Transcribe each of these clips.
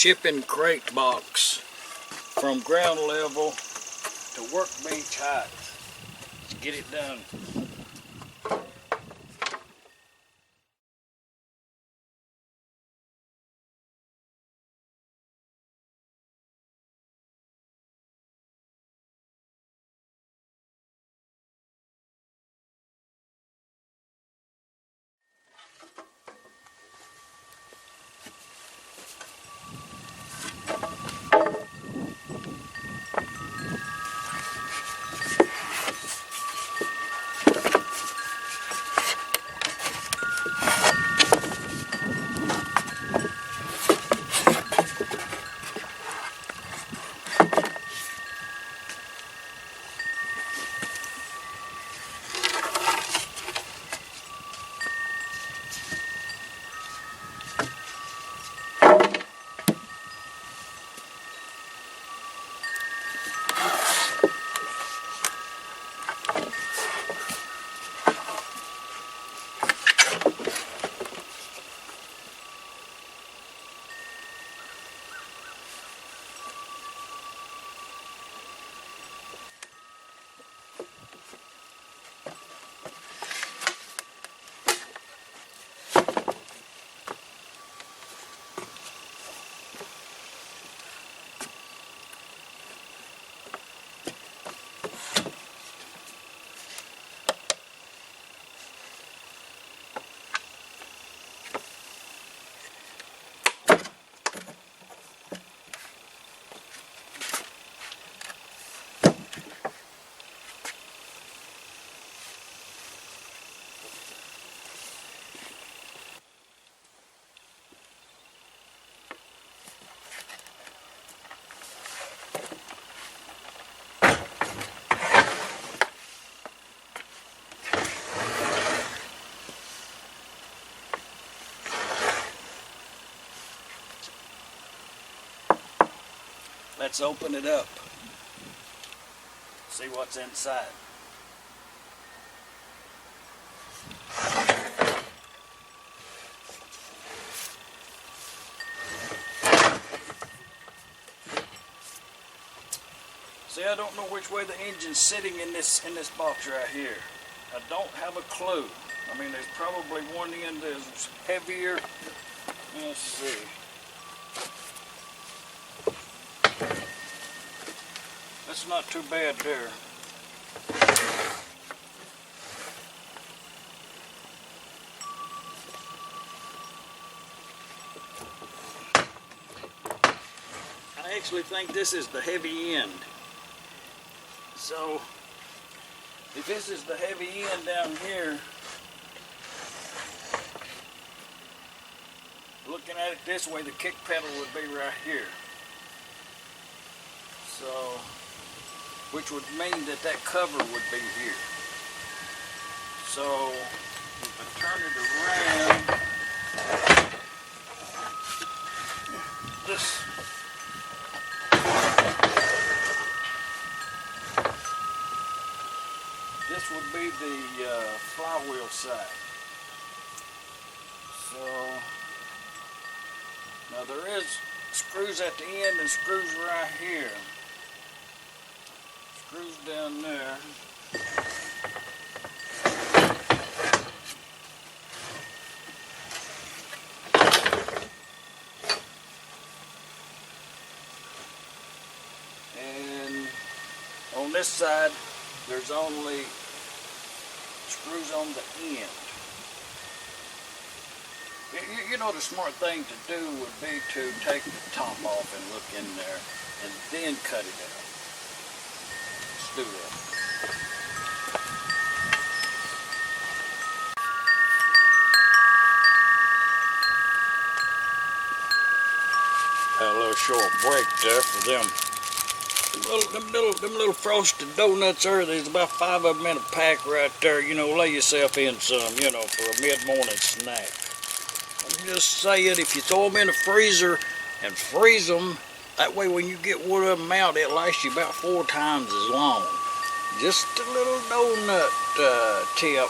shipping crate box from ground level to workbench height. Let's get it done. Let's open it up. See what's inside. See, I don't know which way the engine's sitting in this box right here. I don't have a clue. I mean, there's probably one end that's heavier. Let's see. That's not too bad there. I actually think this is the heavy end. So, if this is the heavy end down here, looking at it this way, the kick pedal would be right here. So, which would mean that that cover would be here. So, if I turn it around, this would be the flywheel side. So, now there is screws at the end and screws right here. Screws down there. And on this side, there's only screws on the end. You know, the smart thing to do would be to take the top off and look in there and then cut it out. Do that. Had a little short break there for them. Them little frosted donuts there. There's about 5 of them in a pack right there. You know, lay yourself in some, you know, for a mid-morning snack. I'm just saying, if you throw them in the freezer and freeze them, that way when you get one of them out, it lasts you about 4 times as long. Just a little donut tip.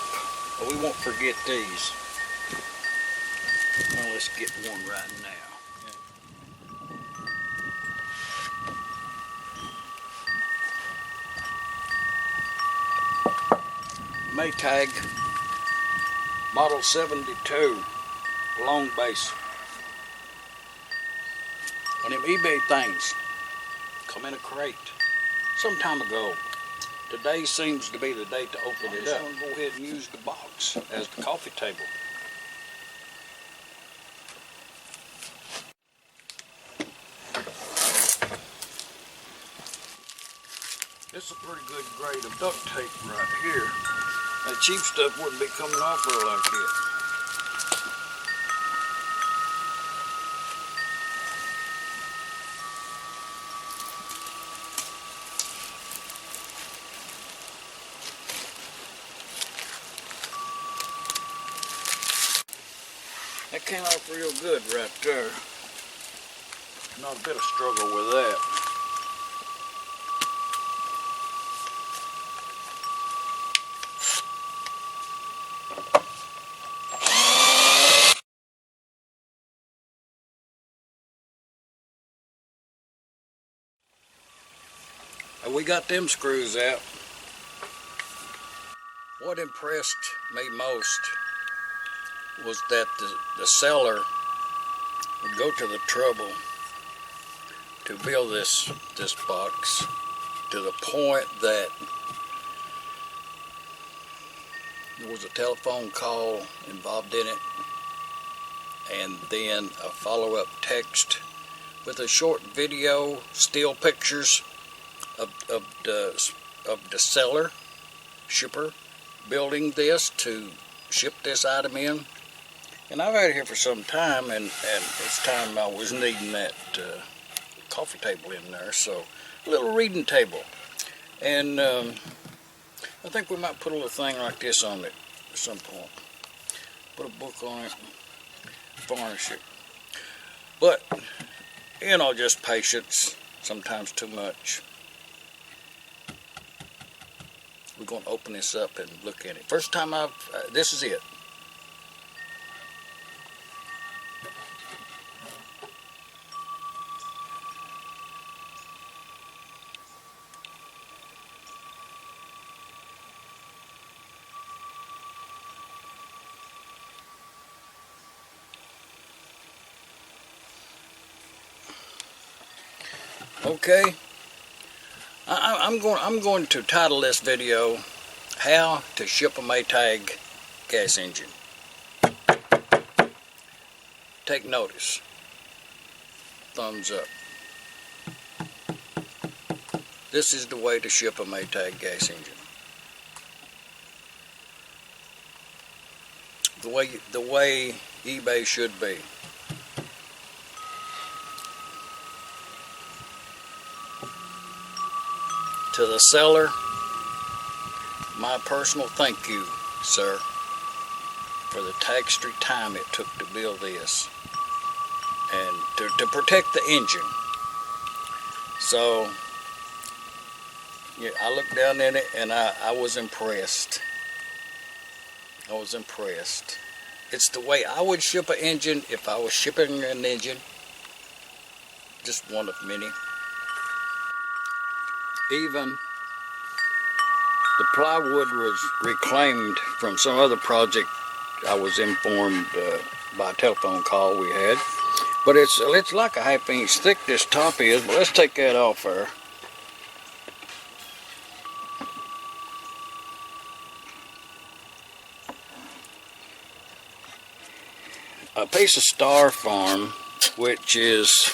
We won't forget these. Well, let's get one right now. Maytag Model 72 long base. One of them eBay things come in a crate some time ago. Today seems to be the day to open it up. I'm going to go ahead and use the box as the coffee table. This is a pretty good grade of duct tape right here. That cheap stuff wouldn't be coming off her like that. That came off real good right there. Not a bit of struggle with that. And we got them screws out. What impressed me most was that the seller would go to the trouble to build this box to the point that there was a telephone call involved in it, and then a follow-up text with a short video, still pictures of the seller, shipper, building this to ship this item in. And I've had it here for some time, and it's time I was needing that coffee table in there, so a little reading table. And I think we might put a little thing like this on it at some point. Put a book on it, varnish it. But, you know, just patience, sometimes too much. We're going to open this up and look at it. First time this is it. Okay, I'm going to title this video "How to Ship a Maytag Gas Engine." Take notice. Thumbs up. This is the way to ship a Maytag gas engine. The way eBay should be. To the seller, my personal thank you, sir, for the tax-free time it took to build this and to protect the engine. So, yeah, I looked down in it and I was impressed. I was impressed. It's the way I would ship an engine if I was shipping an engine. Just one of many. Even the plywood was reclaimed from some other project I was informed by a telephone call we had. But it's like a half-inch thick, this top is. But let's take that off there. A piece of styrofoam, which is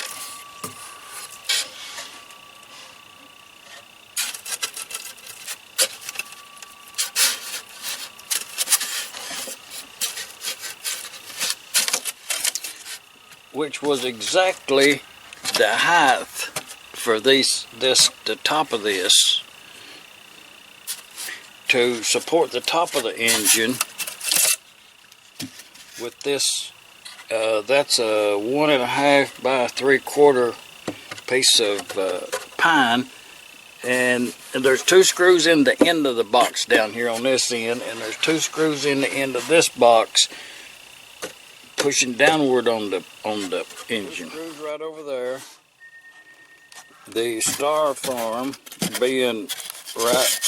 was exactly the height for the top of this to support the top of the engine with this. That's a 1.5 by 3/4 piece of pine, and there's 2 screws in the end of the box down here on this end, and there's 2 screws in the end of this box pushing downward on the engine. Screws right over there. The styrofoam being right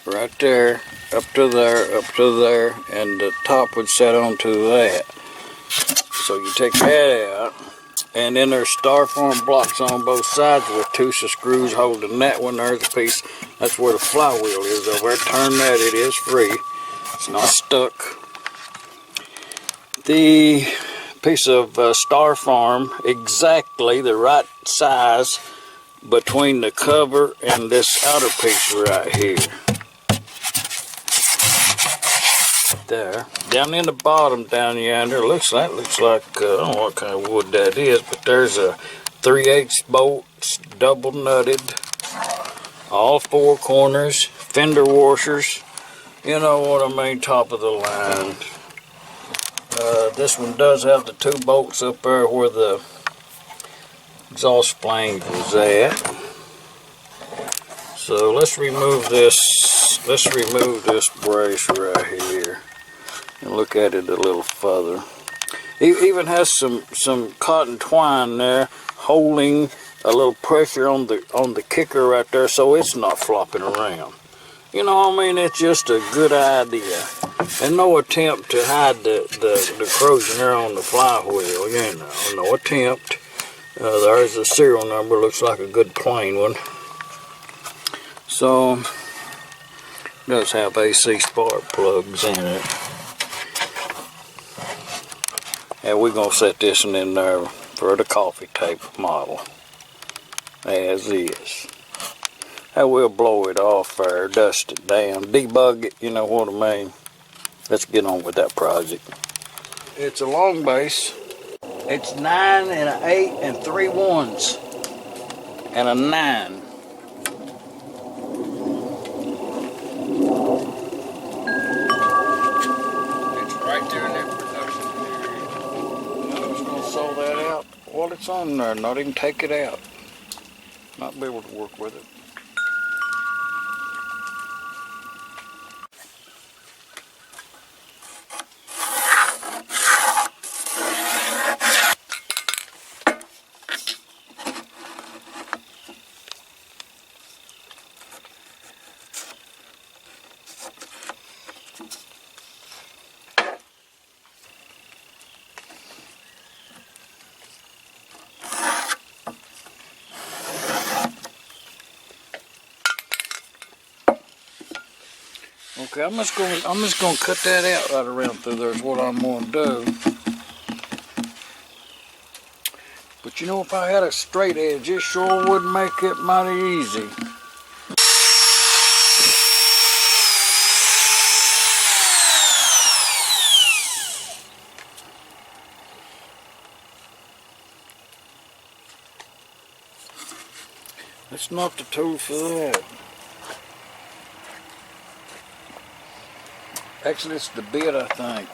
right there, up to there, and the top would set onto that. So you take that out, and then there's styrofoam blocks on both sides with two screws holding that one. There's a piece. That's where the flywheel is over there. Turn that, it is free. It's not stuck. The piece of styrofoam, exactly the right size between the cover and this outer piece right here. There. Down in the bottom down yonder, looks like I don't know what kind of wood that is, but there's a 3/8 bolts, double nutted, all four corners, fender washers, you know what I mean, top of the line. This one does have the two bolts up there where the exhaust flame was at. So let's remove this brace right here and look at it a little further. It even has some cotton twine there holding a little pressure on the kicker right there, so it's not flopping around. You know what I mean? It's just a good idea. And no attempt to hide the corrosion there on the flywheel, you know, no attempt. There's the serial number, looks like a good plain one. So, it does have AC spark plugs in it. And we're going to set this one in there for the coffee table model, as is. And we'll blow it off there, dust it down, debug it, you know what I mean. Let's get on with that project. It's a long base. It's 9 and an 8 and 3 1s and a 9. It's right there in that production area. I'm just going to sew that out while it's on there, not even take it out. Not be able to work with it. Okay, I'm just gonna cut that out right around through there is what I'm gonna do. But you know, if I had a straight edge, it sure would make it mighty easy. That's not the tool for that. Actually, it's the bit, I think.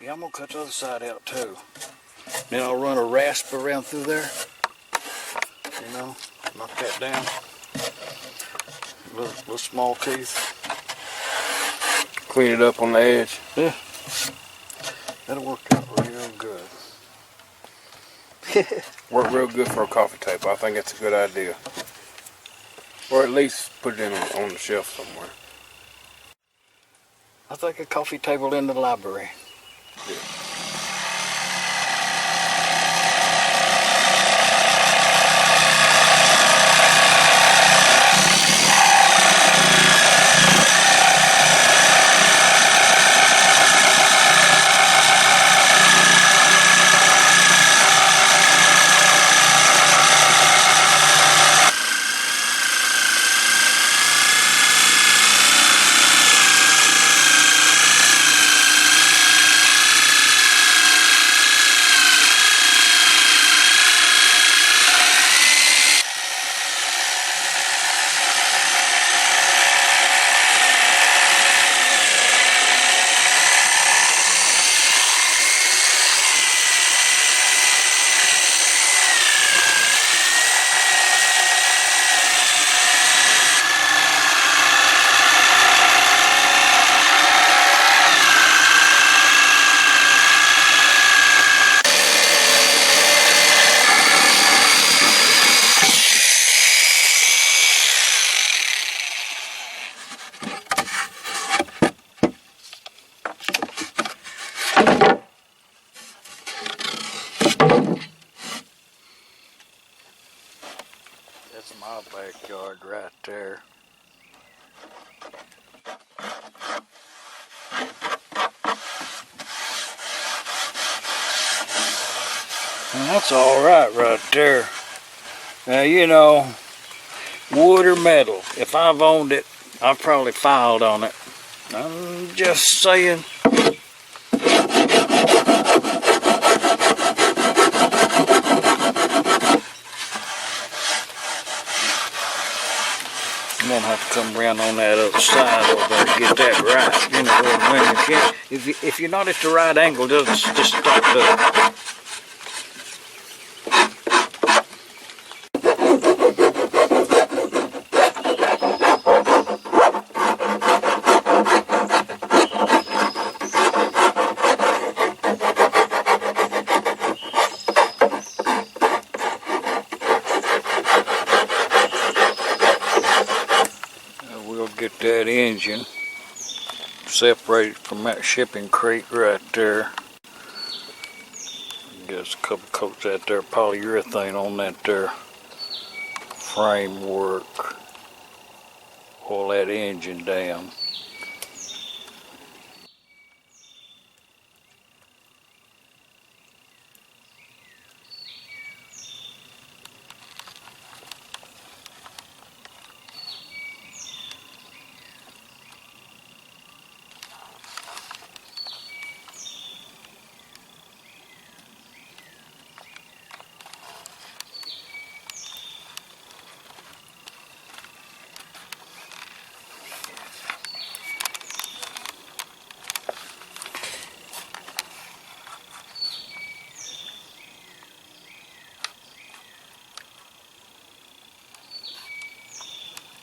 Yeah, I'm gonna cut the other side out too. Then I'll run a rasp around through there. You know, knock that down. Little small teeth. Clean it up on the edge. Yeah. That'll work out real good. Work real good for a coffee table. I think that's a good idea. Or at least put it in on the shelf somewhere. I think a coffee table in the library. Yeah. That's my backyard right there. And that's all right there. Now, you know, wood or metal, if I've owned it, I've probably filed on it. I'm just saying. I'm gonna have to come around on that other side over there to get that right. You know, when you can't, if you're not at the right angle, just stop there. We'll get that engine separated from that shipping crate right there. Get us a couple coats out there, polyurethane on that there framework. Pull that engine down.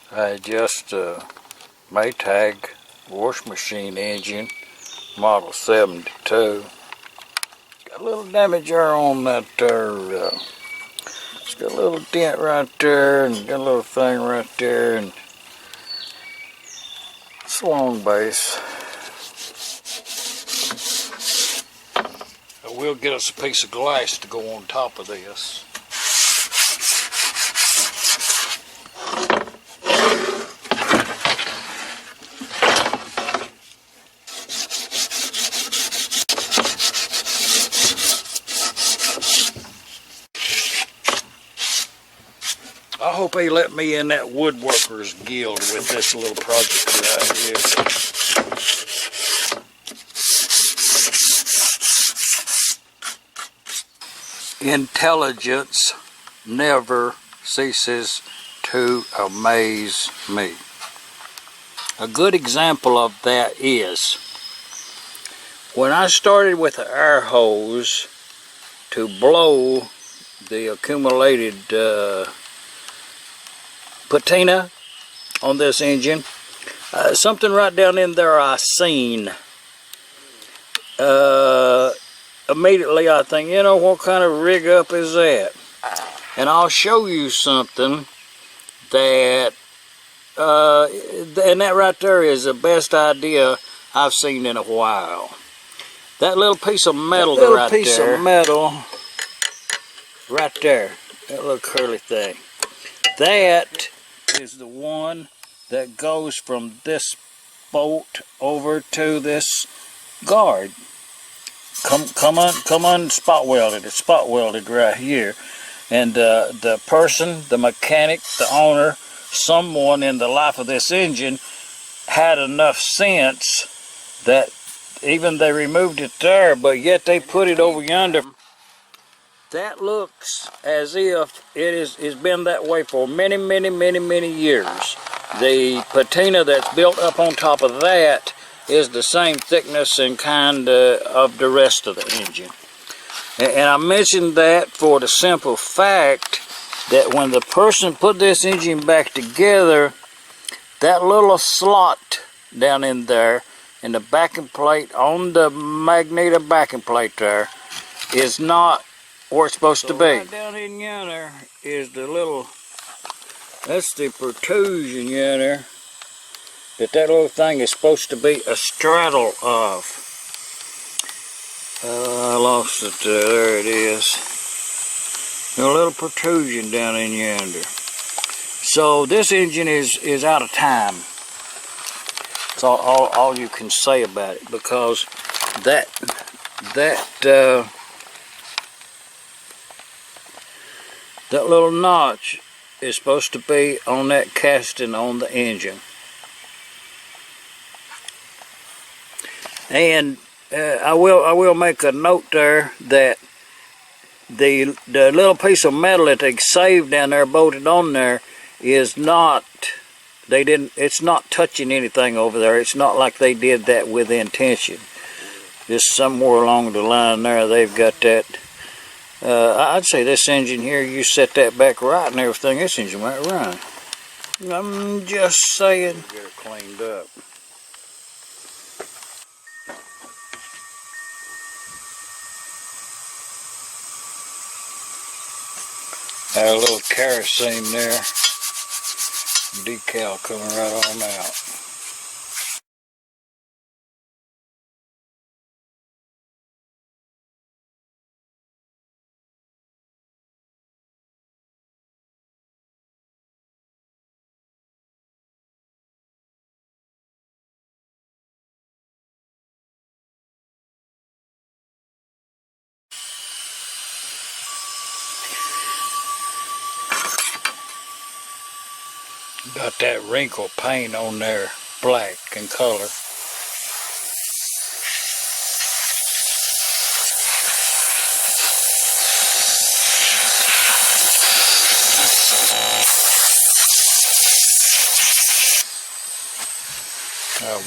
I just Maytag wash machine engine, model 72. Got a little damage there on that there. It's got a little dent right there, and got a little thing right there, and it's a long base. I will get us a piece of glass to go on top of this. I hope they let me in that woodworkers guild with this little project right here. Intelligence never ceases to amaze me. A good example of that is when I started with the air hose to blow the accumulated patina on this engine, something right down in there I seen. Immediately I think, you know, what kind of rig up is that? And I'll show you something that, and that right there is the best idea I've seen in a while. That little piece of metal right there, that little curly thing, that is the one that goes from this bolt over to this guard. Come on, spot welded. It's spot welded right here. And the person, the mechanic, the owner, someone in the life of this engine had enough sense that even they removed it there, but yet they put it over yonder. That looks as if it has been that way for many, many, many, many years. The patina that's built up on top of that is the same thickness and kind of the rest of the engine. And I mentioned that for the simple fact that when the person put this engine back together, that little slot down in there in the backing plate on the magneto backing plate there is not where it's supposed to be. Right down in yonder is the little, that's the protrusion yonder that little thing is supposed to be a straddle of. I lost it there. There it is. A little protrusion down in yonder. So this engine is out of time. That's all you can say about it, because that little notch is supposed to be on that casting on the engine. And I will make a note there that the little piece of metal that they saved down there, bolted on there, is not, it's not touching anything over there. It's not like they did that with intention. Just somewhere along the line there, they've got that. I'd say this engine here, you set that back right and everything, this engine might run. I'm just saying. Get it cleaned up. Had a little kerosene there. Decal coming right on out. Got that wrinkle paint on there, black in color.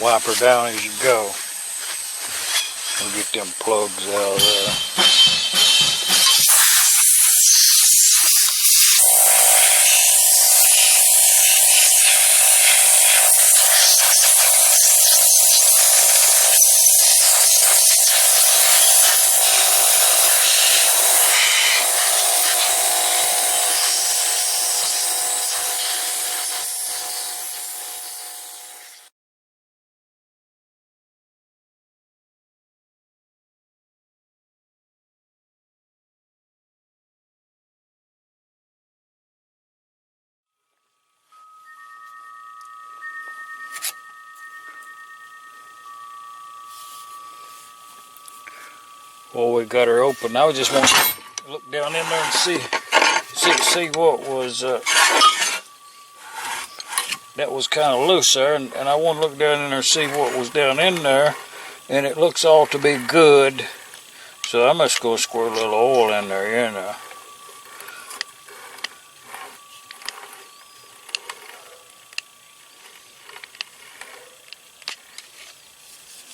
Wipe her down as you go. And get them plugs out of there. Well, we got her open. I just want to look down in there and see what was that was kind of loose there, and I want to look down in there and see what was down in there, and it looks all to be good. So I must go squirt a little oil in there, you know.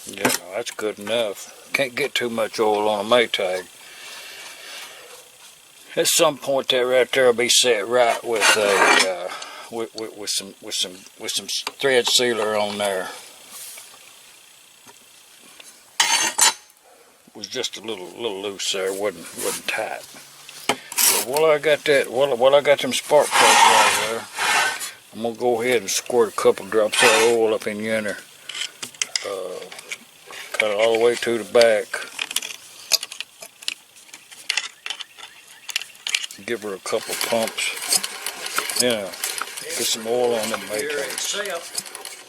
Yeah, no, that's good enough. Can't get too much oil on a Maytag. At some point, that right there will be set right with a with some thread sealer on there. It was just a little loose there, wasn't tight. So while I got that, while I got them spark plugs right there, I'm gonna go ahead and squirt a couple drops of oil up in yonder. Cut it all the way to the back. Give her a couple pumps. Yeah, get some oil on them Maytags.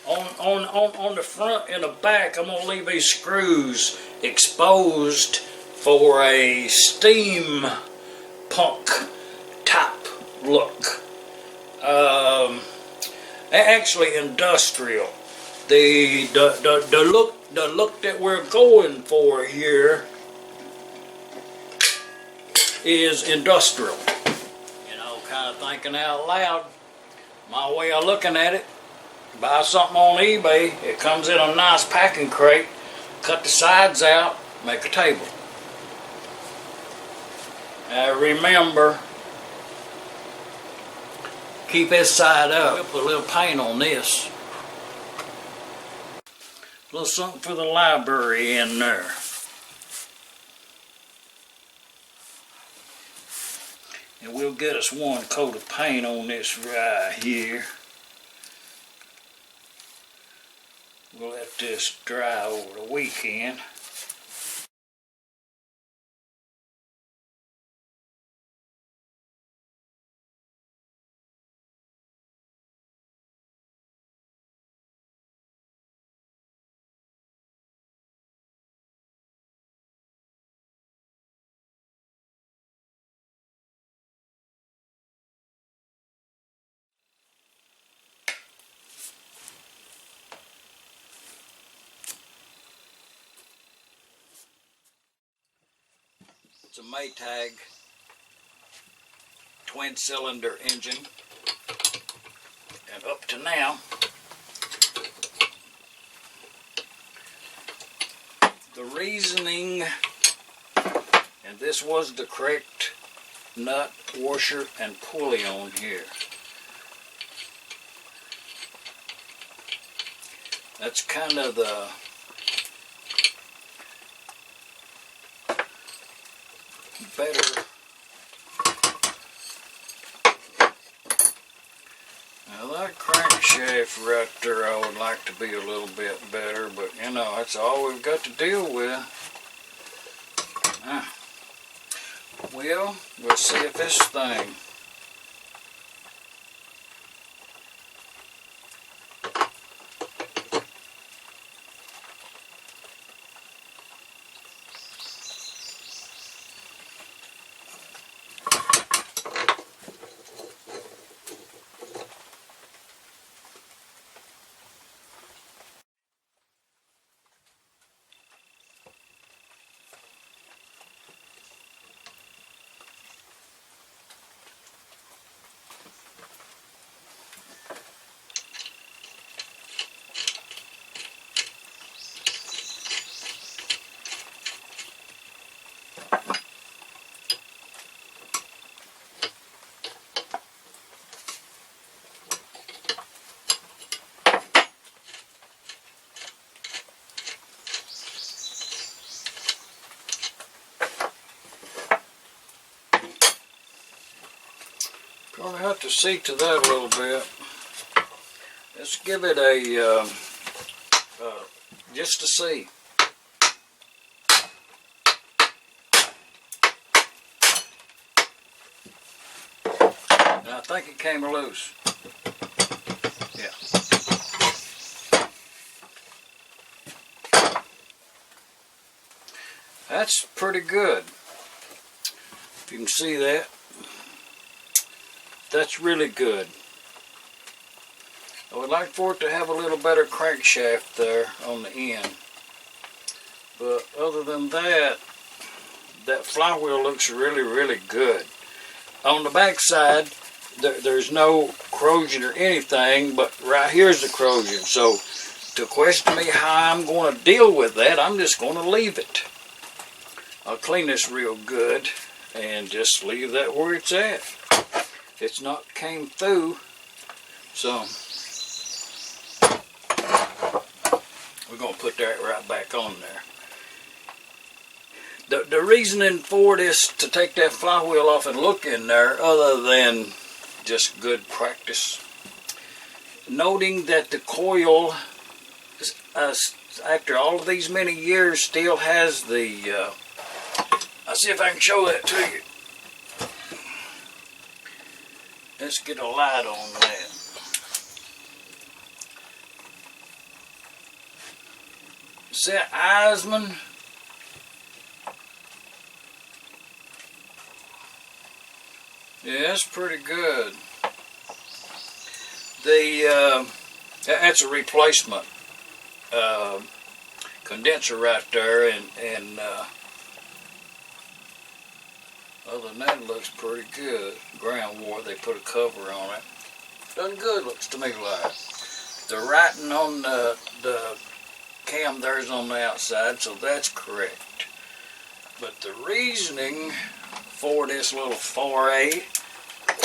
On the front and the back, I'm gonna leave these screws exposed for a steam punk type look. Actually industrial. The look that we're going for here is industrial. You know, kind of thinking out loud. My way of looking at it, buy something on eBay, it comes in a nice packing crate, cut the sides out, make a table. Remember, keep this side up. We'll put a little paint on this. A little something for the library in there. And we'll get us one coat of paint on this right here. We'll let this dry over the weekend. It's a Maytag twin-cylinder engine, and up to now, the reasoning, and this was the correct nut, washer, and pulley on here. That's kind of the better. Now that crankshaft right there, I would like to be a little bit better, but you know, that's all we've got to deal with. Well, we'll see if this thing gonna have to see to that a little bit. Let's give it a just to see. And I think it came loose. Yeah. That's pretty good. If you can see that. That's really good. I would like for it to have a little better crankshaft there on the end. But other than that, that flywheel looks really, really good. On the back side, there's no corrosion or anything, but right here's the corrosion. So to question me how I'm going to deal with that, I'm just going to leave it. I'll clean this real good and just leave that where it's at. It's not came through, so we're going to put that right back on there. The reasoning for this, to take that flywheel off and look in there, other than just good practice, noting that the coil, after all of these many years, still has the, I'll see if I can show that to you. Let's get a light on that. See that Eisman? Yeah, that's pretty good. That's a replacement condenser right there, and other than that, it looks pretty good. Ground wire, they put a cover on it. Done good, looks to me like. The writing on the cam there's on the outside, so that's correct. But the reasoning for this little foray,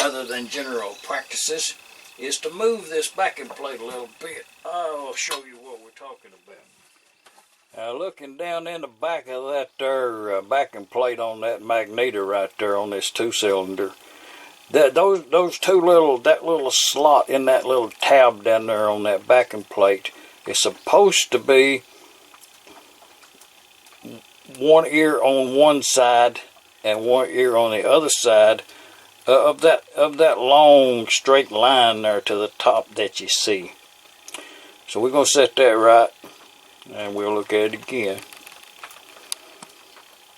other than general practices, is to move this backing plate a little bit. I'll show you what we're talking about. Now, looking down in the back of that there backing plate on that magneto right there on this 2-cylinder, that little slot in that little tab down there on that backing plate is supposed to be one ear on one side and one ear on the other side of that long straight line there to the top that you see. So we're going to set that right, and we'll look at it again.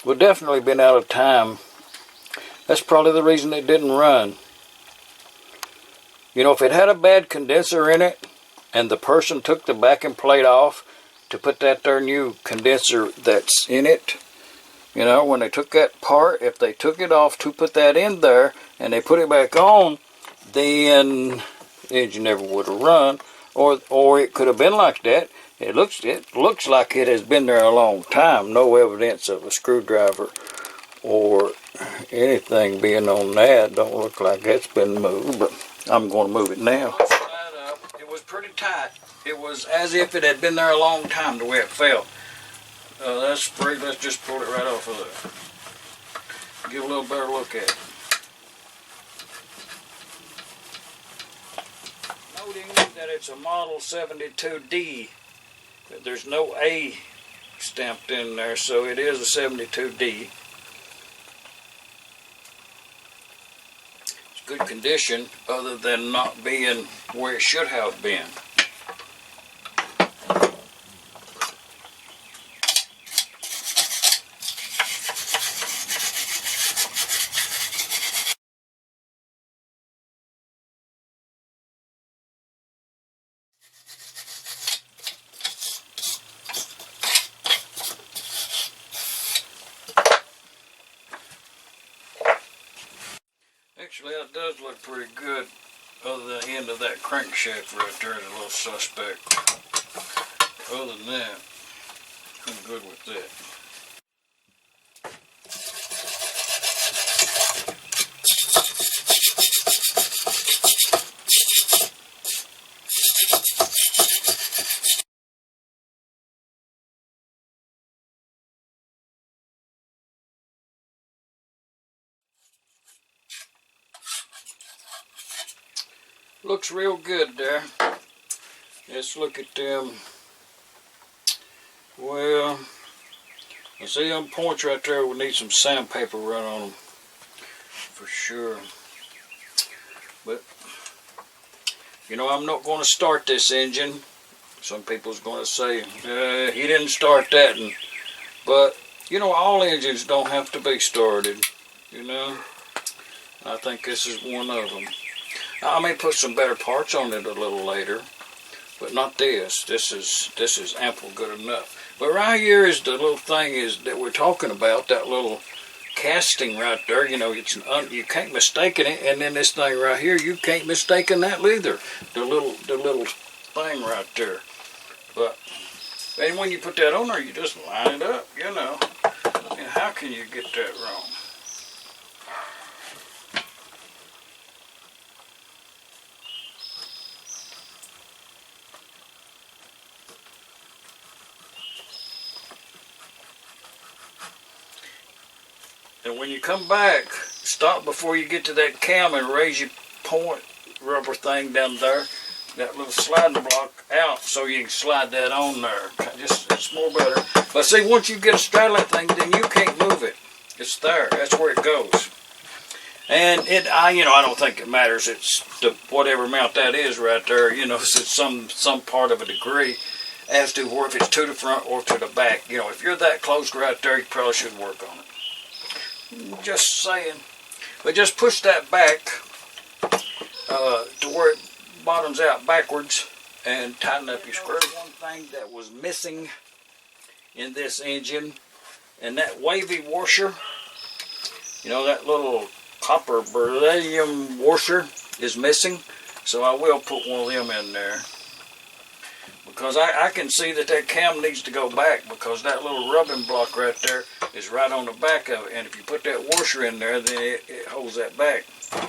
We've definitely been out of time. That's probably the reason it didn't run. You know, if it had a bad condenser in it, and the person took the backing plate off to put that there new condenser that's in it, you know, when they took that part, if they took it off to put that in there, and they put it back on, then the engine never would have run, or it could have been like that. It looks like it has been there a long time. No evidence of a screwdriver or anything being on that. Don't look like that's been moved, but I'm going to move it now. It was pretty tight. It was as if it had been there a long time the way it felt. That's free. Let's just pull it right off of there. Give a little better look at it. Noting that it's a model 72D. There's no A stamped in there, so it is a 72D. It's good condition, other than not being where it should have been. Actually, that does look pretty good, other than the end of that crankshaft right there is a little suspect. Other than that, I'm good with that. Looks real good there. Let's look at them. Well, you see them points right there, we need some sandpaper run on them for sure. But you know, I'm not going to start this engine. Some people's going to say he didn't start that, but you know, all engines don't have to be started, you know. I think this is one of them. I may put some better parts on it a little later, but not this. This is ample good enough. But right here is the little thing that we're talking about, that little casting right there. You know, you can't mistake it. And then this thing right here, you can't mistake that either. The little thing right there. But and when you put that on there, you just line it up, you know. And how can you get that wrong? And when you come back, stop before you get to that cam and raise your point rubber thing down there, that little sliding block out, so you can slide that on there. Just, it's more better. But see, once you get a straddle that thing, then you can't move it. It's there. That's where it goes. And I don't think it matters. It's whatever amount that is right there. You know, it's some part of a degree as to where if it's to the front or to the back. You know, if you're that close right there, you probably should work on it. Just saying. But just push that back to where it bottoms out backwards and tighten up your screw. One thing that was missing in this engine, and that wavy washer, you know, that little copper beryllium washer is missing, so I will put one of them in there. Because I can see that cam needs to go back, because that little rubbing block right there is right on the back of it. And if you put that washer in there, then it holds that back. So,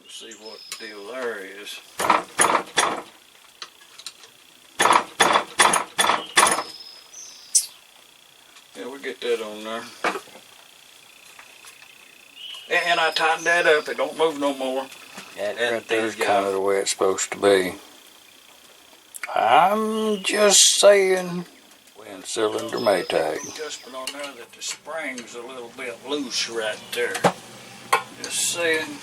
let's see what the deal there is. Yeah, we'll get that on there. And I tightened that up. It don't move no more. That and right there's kind of the way it's supposed to be. I'm just saying. Wind cylinder maytag. Adjustment on there that the spring's a little bit loose right there. Just saying.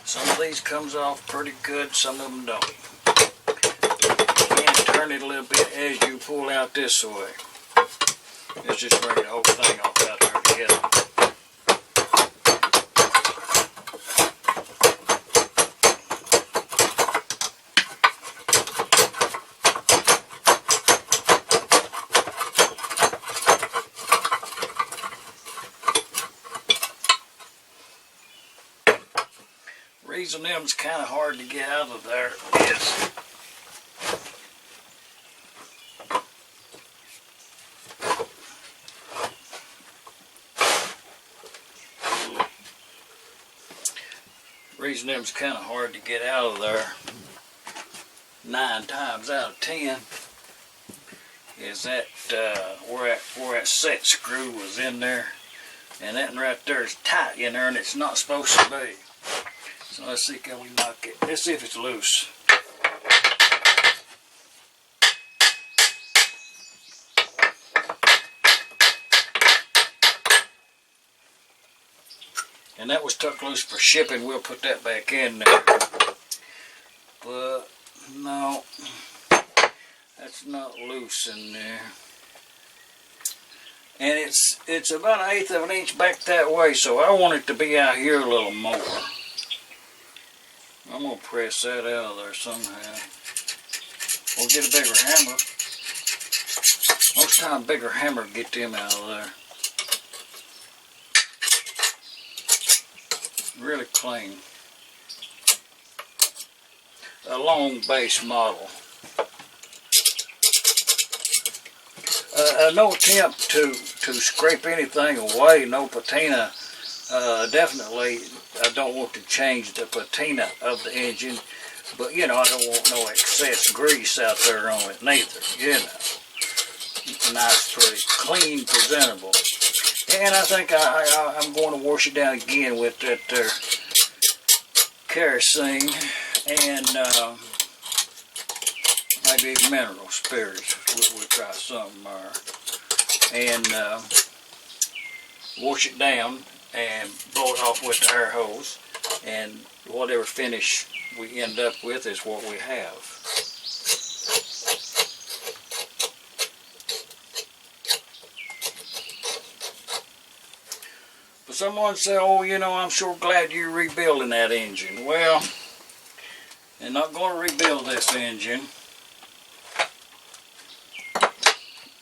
Some of these comes off pretty good. Some of them don't. Turn it a little bit as you pull out this way. Let's just bring the whole thing off out there together. The reason them's kind of hard to get out of there is reason them's kind of hard to get out of there 9 times out of 10 is that where that set screw was in there, and that one right there is tight in there and it's not supposed to be. So let's see, can we knock it? Let's see if it's loose. And that was tucked loose for shipping. We'll put that back in there. But no, that's not loose in there. And it's about 1/8 of an inch back that way, so I want it to be out here a little more. I'm gonna press that out of there somehow. We'll get a bigger hammer. Most time, bigger hammer get them out of there. Really clean. A long base model. No attempt to scrape anything away, no patina. Definitely, I don't want to change the patina of the engine, but you know, I don't want no excess grease out there on it neither, you know. Nice, pretty clean, presentable. And I think I'm going to wash it down again with that kerosene and maybe mineral spirits. We'll try something there. And wash it down and blow it off with the air hose. And whatever finish we end up with is what we have. Someone said, oh, you know, I'm sure glad you're rebuilding that engine. Well, they're not going to rebuild this engine.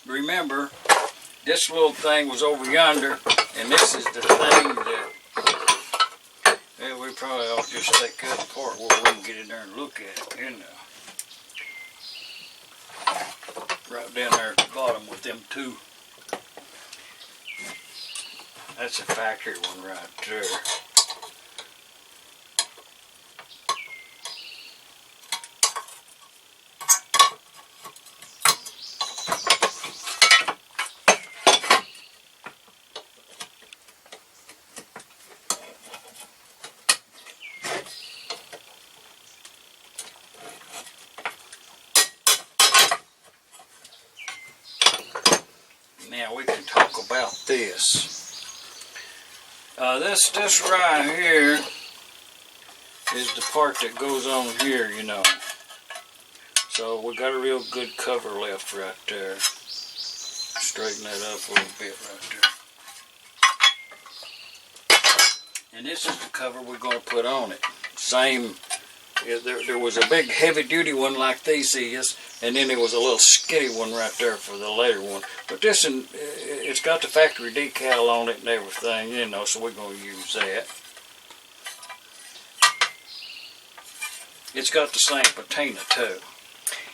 Remember, this little thing was over yonder, and this is the thing that we probably ought to just take that apart where we can get in there and look at it, you know. Right down there at the bottom with them two. That's a factory one right there. Now we can talk about this. This right here is the part that goes on here, you know. So we got a real good cover left right there. Straighten that up a little bit right there. And this is the cover we're going to put on it. Same. There was a big heavy duty one like this is, and then there was a little skinny one right there for the later one. But this one, it's got the factory decal on it and everything, you know, so we're going to use that. It's got the same patina too.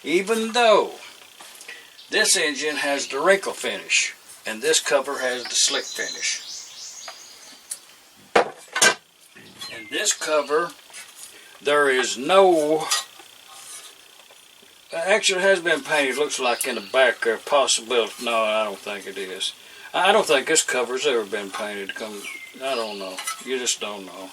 Even though this engine has the wrinkle finish, and this cover has the slick finish. And this cover, there is no, actually it has been painted, looks like in the back there, possibility, no, I don't think it is. I don't think this cover's ever been painted, I don't know, you just don't know.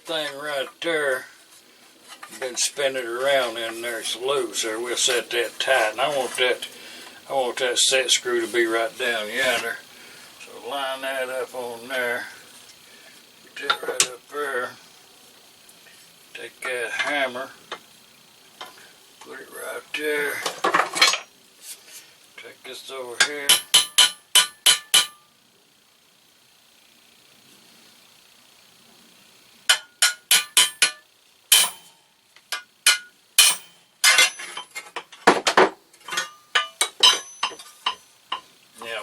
Thing right there, been spinning it around in there, it's loose there. We'll set that tight, and I want that set screw to be right down yonder. So line that up on there, put that right up there, take that hammer, put it right there, take this over here.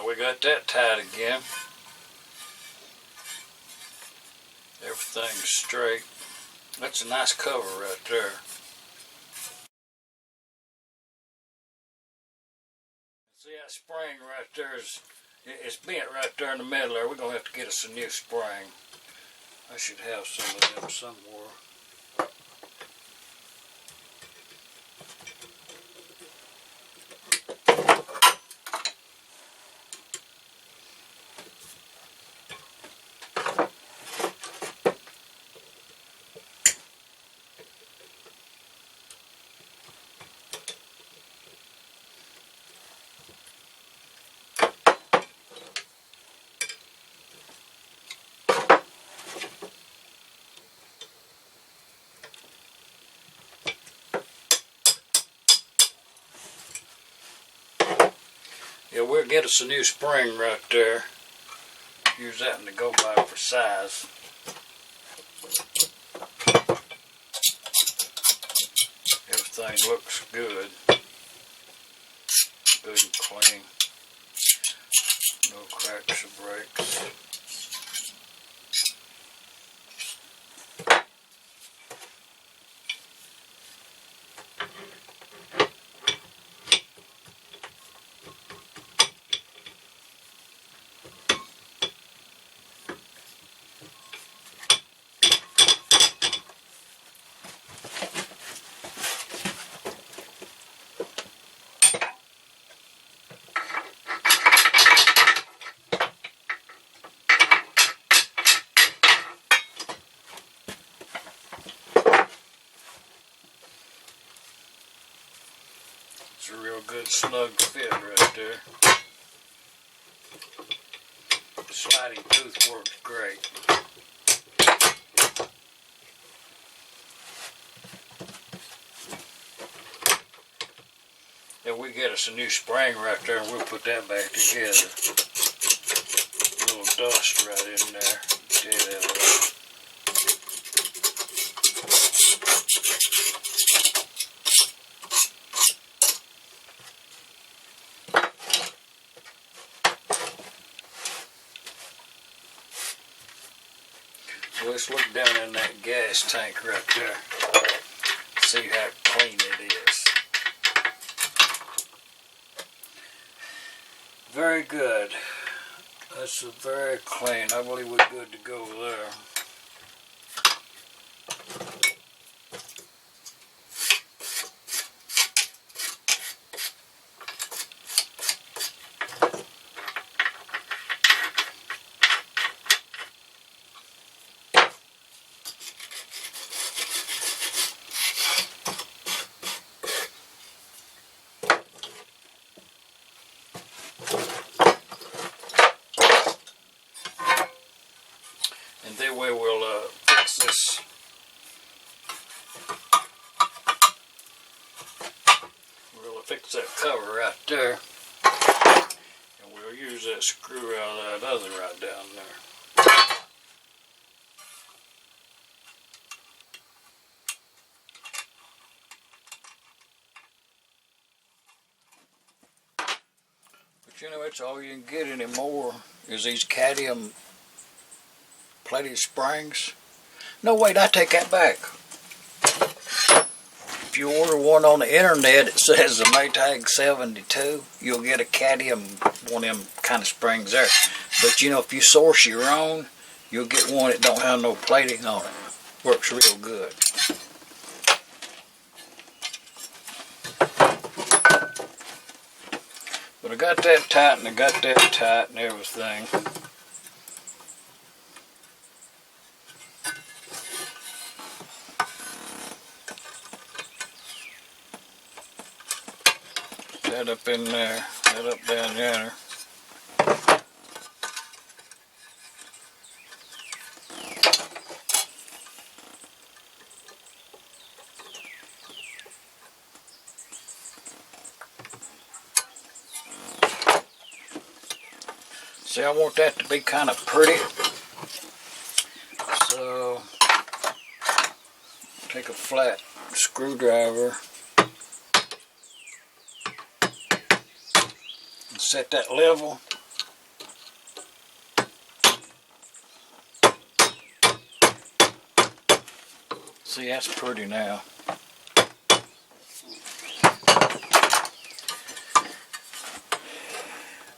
We got that tight again. Everything's straight. That's a nice cover right there. See that spring right there it's bent right there in the middle there. We're going to have to get us a new spring. I should have some of them somewhere. Yeah, we'll get us a new spring right there. Use that one to go by for size. everything looks good. Good and clean. No cracks or breaks. It's a real good snug fit right there. The sliding tooth works great. Then we get us a new spring right there and we'll put that back together. A little dust right in there. Get that out. Let's look down in that gas tank right there. See how clean it is. Very good. That's very clean. I believe we're good to go there. And then we will fix this. We'll fix that cover right there. And we'll use that screw out of that other right down there. But you know, it's all you can get anymore is these cadmium plated springs. No, wait, I take that back. If you order one on the internet, it says the maytag-72. You'll get a cadmium, one of them kind of springs there. But you know, if you source your own, you'll get one that don't have no plating on it. Works real good. But I got that tight and I got that tight and everything. That up in there, that up down there. See, I want that to be kind of pretty. So, take a flat screwdriver. Set that level. See, that's pretty now.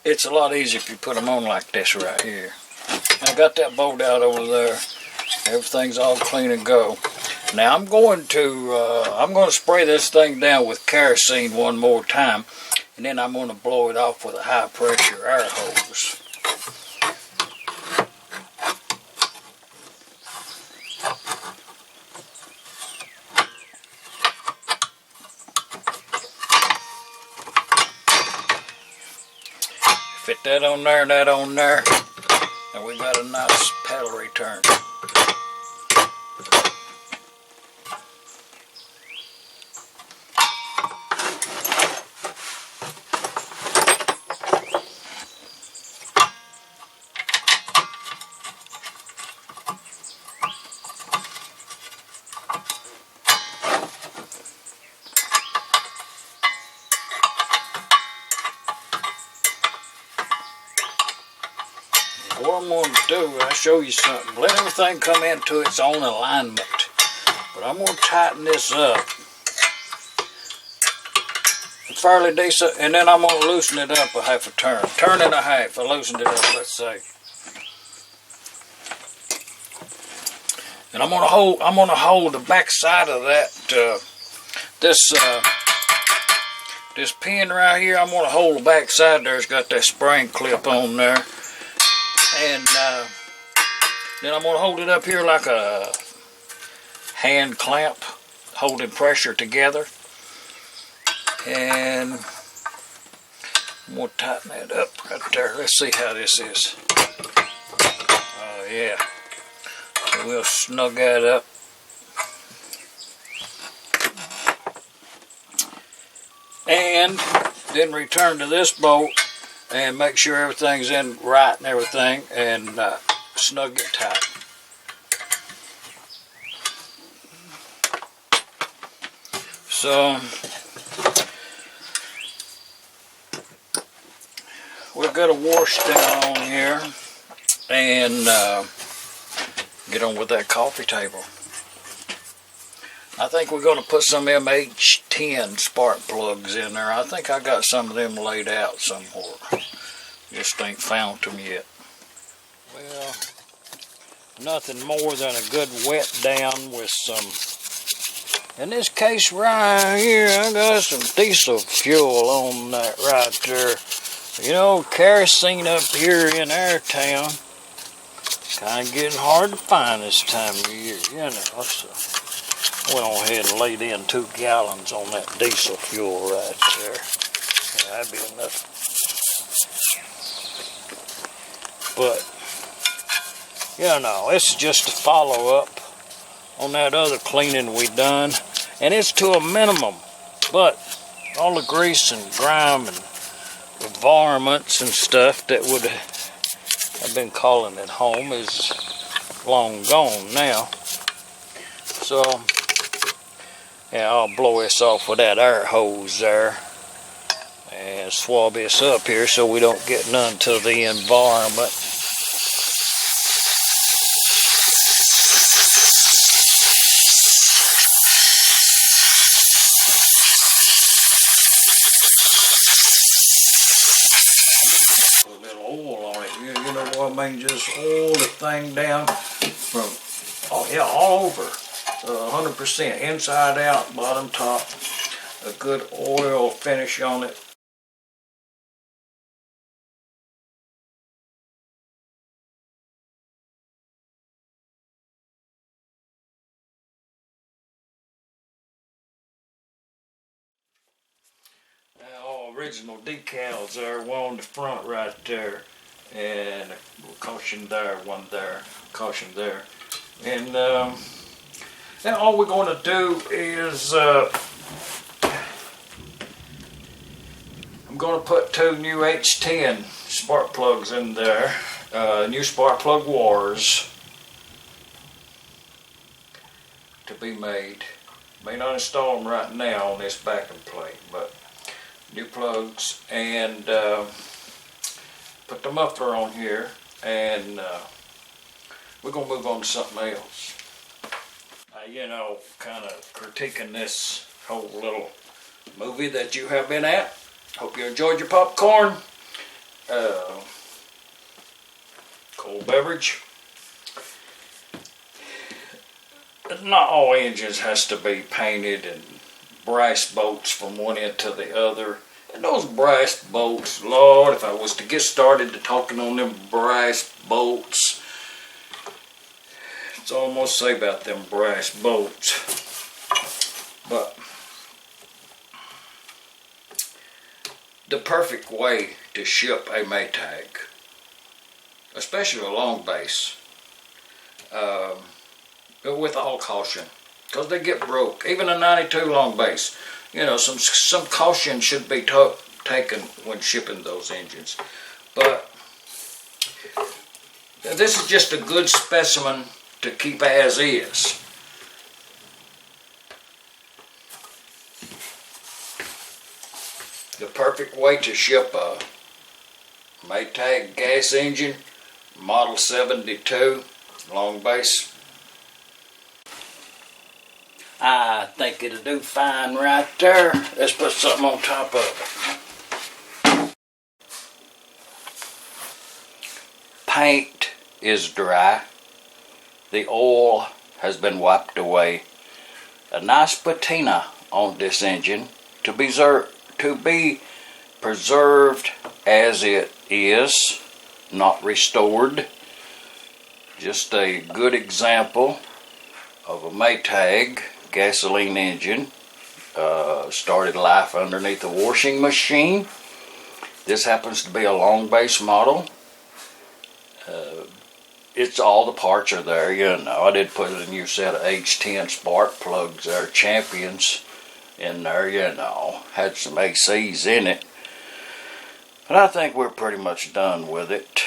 It's a lot easier if you put them on like this right here. I got that bolt out over there. Everything's all clean and go. Now I'm going to spray this thing down with kerosene one more time. And then I'm going to blow it off with a high pressure air hose. Fit that on there and that on there. And we got a nice pedal return. going to do, I'll show you something. Let everything come into its own alignment. But I'm going to tighten this up fairly decent, and then I'm going to loosen it up a half a turn. Turn and a half. I loosened it up, let's say. And I'm going to hold the back side of that. This pin right here. I'm going to hold the back side there. It's got that spring clip on there, and then I'm going to hold it up here like a hand clamp, holding pressure together. And I'm going to tighten that up right there. Let's see how this is. Oh yeah. So we'll snug that up. And then return to this bolt and make sure everything's in right and everything, and snug it tight. So we've got a wash down on here, and get on with that coffee table. I think we're going to put some MH10 spark plugs in there. I think I got some of them laid out somewhere. Just ain't found them yet. Well, nothing more than a good wet down with some, in this case right here, I got some diesel fuel on that right there. You know, kerosene up here in our town, kind of getting hard to find this time of year, you know. So went on ahead and laid in 2 gallons on that diesel fuel right there. Yeah, that'd be enough. But, you know, it's just a follow-up on that other cleaning we done. And it's to a minimum. But all the grease and grime and varmints and stuff that would have been calling it home is long gone now. So, yeah, I'll blow this off with that air hose there and swab this up here so we don't get none to the environment. Put a little oil on it, you know what I mean? Just oil the thing down from, oh yeah, all over. 100% inside out, bottom, top. A good oil finish on it. Now, all original decals there, one on the front right there, and caution there, one there, caution there, and now all we're going to do is I'm going to put 2 new H10 spark plugs in there, new spark plug wires to be made. May not install them right now on this backing plate, but new plugs, and put the muffler on here, and we're going to move on to something else. You know, kind of critiquing this whole little movie that you have been at. Hope you enjoyed your popcorn. Cold beverage. Not all engines has to be painted and brass bolts from one end to the other. And those brass bolts, Lord, if I was to get started to talking on them brass bolts, it's all I'm going to say about them brass bolts. But the perfect way to ship a Maytag, especially a long base, with all caution, because they get broke. Even a 92 long base, you know, some caution should be taken when shipping those engines. But this is just a good specimen to keep as is. The perfect way to ship a Maytag gas engine Model 72 long base. I think it'll do fine right there. Let's put something on top of it. Paint is dry. The oil has been wiped away. A nice patina on this engine to be preserved as it is, not restored. Just a good example of a Maytag gasoline engine. Started life underneath a washing machine. This happens to be a long base model. It's all the parts are there, you know. I did put a new set of H10 spark plugs there, Champions, in there, you know. Had some ACs in it. But I think we're pretty much done with it.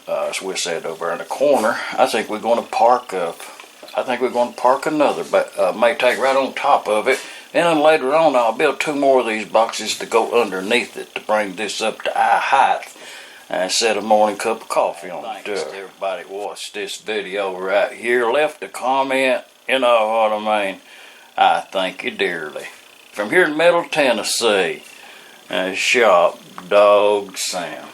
As we said over in the corner, I think we're going to park another Maytag right on top of it. And then later on, I'll build 2 more of these boxes to go underneath it to bring this up to eye height. And set a morning cup of coffee on the door. Thanks to everybody watched this video right here. Left a comment, you know what I mean. I thank you dearly. From here in Middle Tennessee, Shop Dog Sam.